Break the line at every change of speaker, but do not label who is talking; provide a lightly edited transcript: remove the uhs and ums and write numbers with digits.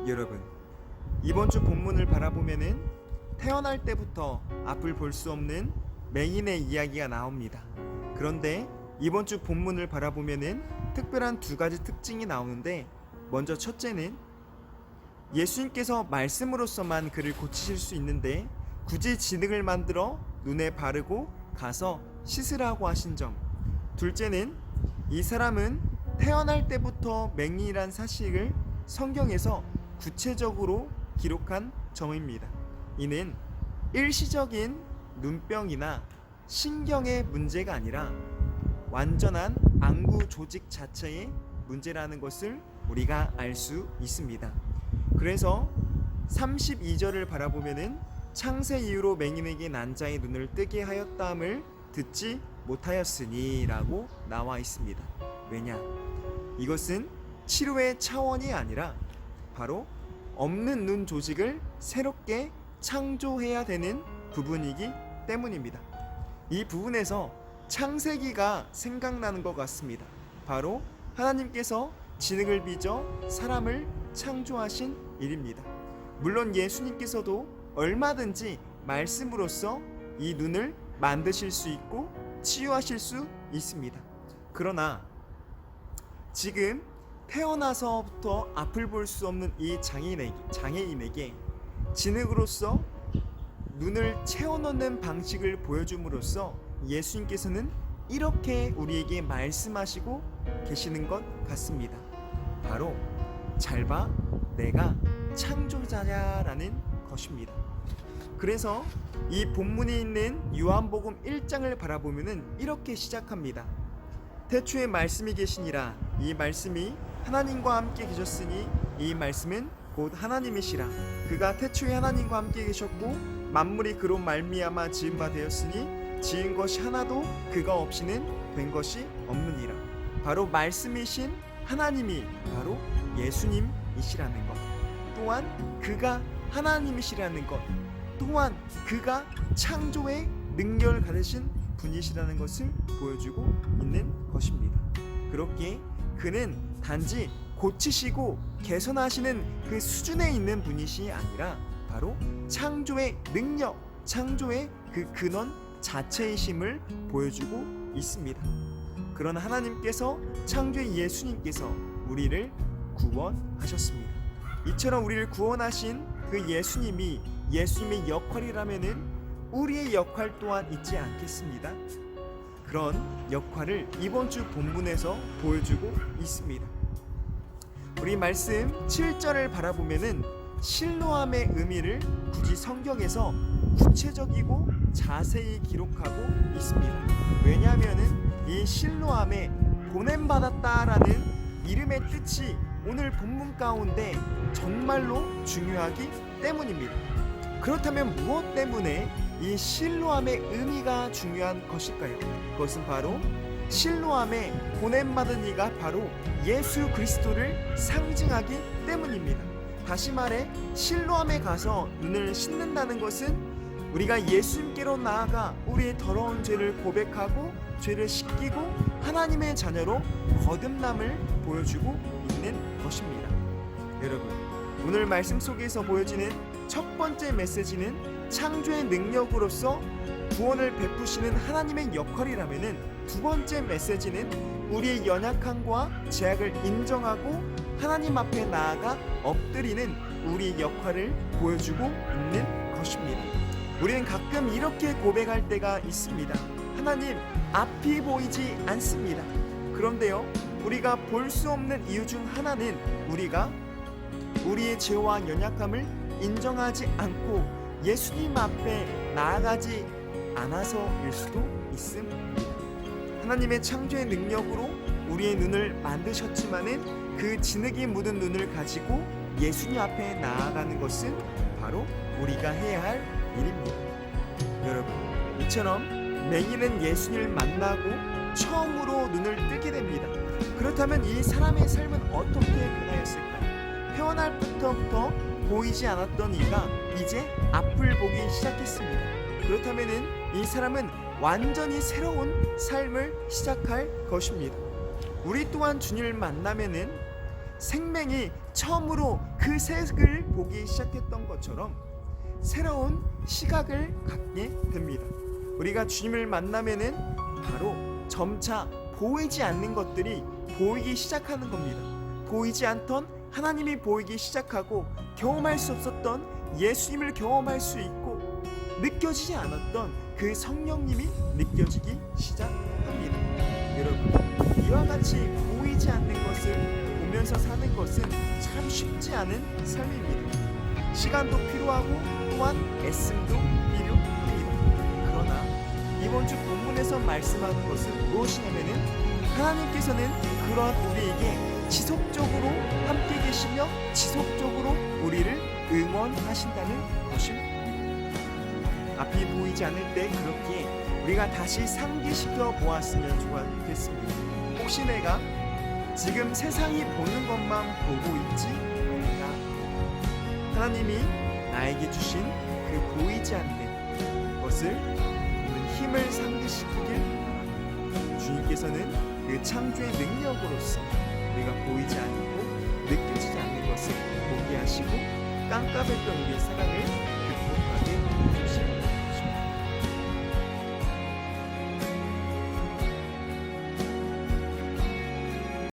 여러분, 이번 주 본문을 바라보면은 태어날 때부터 앞을 볼 수 없는 맹인의 이야기가 나옵니다. 그런데 이번 주 본문을 바라보면은 특별한 두 가지 특징이 나오는데, 먼저 첫째는 예수님께서 말씀으로서만 그를 고치실 수 있는데 굳이 진흙을 만들어 눈에 바르고 가서 씻으라고 하신 점. 둘째는 이 사람은 태어날 때부터 맹인이란 사실을 성경에서 구체적으로 기록한 점입니다. 이는 일시적인 눈병이나 신경의 문제가 아니라 완전한 안구 조직 자체의 문제라는 것을 우리가 알 수 있습니다. 그래서 32절을 바라보면은 창세 이후로 맹인에게 난 자의 눈을 뜨게 하였다함을 듣지 못하였으니 라고 나와 있습니다. 왜냐? 이것은 치료의 차원이 아니라 바로 없는 눈 조직을 새롭게 창조해야 되는 부분이기 때문입니다. 이 부분에서 창세기가 생각나는 것 같습니다. 바로 하나님께서 진흙을 빚어 사람을 창조하신 일입니다. 물론 예수님께서도 얼마든지 말씀으로써 이 눈을 만드실 수 있고 치유하실 수 있습니다. 그러나 지금 태어나서부터 앞을 볼 수 없는 이 장애인에게 진흙으로서 눈을 채워넣는 방식을 보여줌으로써 예수님께서는 이렇게 우리에게 말씀하시고 계시는 것 같습니다. 바로 잘 봐, 내가 창조자야라는 것입니다. 그래서 이 본문에 있는 요한복음 1장을 바라보면은 이렇게 시작합니다. 태초에 말씀이 계시니라. 이 말씀이 하나님과 함께 계셨으니 이 말씀은 곧 하나님이시라. 그가 태초에 하나님과 함께 계셨고 만물이 그로 말미암아 지은 바 되었으니 지은 것이 하나도 그가 없이는 된 것이 없느니라. 바로 말씀이신 하나님이 바로 예수님이시라는 것, 또한 그가 하나님이시라는 것, 또한 그가 창조의 능력을 가지신 분이시라는 것을 보여주고 있는 것입니다. 그렇게 그는 단지 고치시고 개선하시는 그 수준에 있는 분이시 아니라 바로 창조의 능력, 창조의 그 근원 자체이심을 보여주고 있습니다. 그런 하나님께서, 창조의 예수님께서 우리를 구원하셨습니다. 이처럼 우리를 구원하신 그 예수님이 예수님의 역할이라면은 우리의 역할 또한 있지 않겠습니다. 그런 역할을 이번 주 본문에서 보여주고 있습니다. 우리 말씀 7절을 바라보면은 실로암의 의미를 굳이 성경에서 구체적이고 자세히 기록하고 있습니다. 왜냐하면은 이 실로암에 보냄받았다라는 이름의 뜻이 오늘 본문 가운데 정말로 중요하기 때문입니다. 그렇다면 무엇 때문에 이 실로암의 의미가 중요한 것일까요? 그것은 바로 실로암에 보냄받은 이가 바로 예수 그리스도를 상징하기 때문입니다. 다시 말해 실로암에 가서 눈을 씻는다는 것은 우리가 예수님께로 나아가 우리의 더러운 죄를 고백하고 죄를 씻기고 하나님의 자녀로 거듭남을 보여주고 있는 것입니다. 여러분, 오늘 말씀 속에서 보여지는 첫 번째 메시지는 창조의 능력으로서 구원을 베푸시는 하나님의 역할이라면은, 두 번째 메시지는 우리의 연약함과 제약을 인정하고 하나님 앞에 나아가 엎드리는 우리의 역할을 보여주고 있는 것입니다. 우리는 가끔 이렇게 고백할 때가 있습니다. 하나님, 앞이 보이지 않습니다. 그런데요, 우리가 볼 수 없는 이유 중 하나는 우리가 우리의 죄와 연약함을 인정하지 않고 예수님 앞에 나아가지 않아서일 수도 있습니다. 하나님의 창조의 능력으로 우리의 눈을 만드셨지만은 그 진흙이 묻은 눈을 가지고 예수님 앞에 나아가는 것은 바로 우리가 해야 할 일입니다. 여러분, 이처럼 맹인은 예수님을 만나고 처음으로 눈을 뜨게 됩니다. 그렇다면 이 사람의 삶은 어떻게 변하였을까요? 태어날 때부터 보이지 않았던 이가 이제 앞을 보기 시작했습니다. 그렇다면 이 사람은 완전히 새로운 삶을 시작할 것입니다. 우리 또한 주님을 만나면은 생명이 처음으로 그 색을 보기 시작했던 것처럼 새로운 시각을 갖게 됩니다. 우리가 주님을 만나면은 바로 점차 보이지 않는 것들이 보이기 시작하는 겁니다. 보이지 않던 하나님이 보이기 시작하고 경험할 수 없었던 예수님을 경험할 수 있고 느껴지지 않았던 그 성령님이 느껴지기 시작합니다. 여러분, 이와 같이 보이지 않는 것을 보면서 사는 것은 참 쉽지 않은 삶입니다. 시간도 필요하고 또한 애씀도 필요합니다. 그러나 이번 주 본문에서 말씀하는 것은 무엇이냐면은 하나님께서는 그러한 우리에게 지속적으로 함께 계시며 지속적으로 우리를 응원하신다는 것입니다. 앞이 보이지 않을 때 그렇게 우리가 다시 상기시켜 보았으면 좋겠습니다. 혹시 내가 지금 세상이 보는 것만 보고 있지 않을까? 하나님이 나에게 주신 그 보이지 않는 것을 보는 힘을 상기시키길 바랍니다. 주님께서는 그 창조의 능력으로서 우리가 보이지 않고 느껴지지 않는 것을 보게 하시고 깜깜했던 우리의 사랑을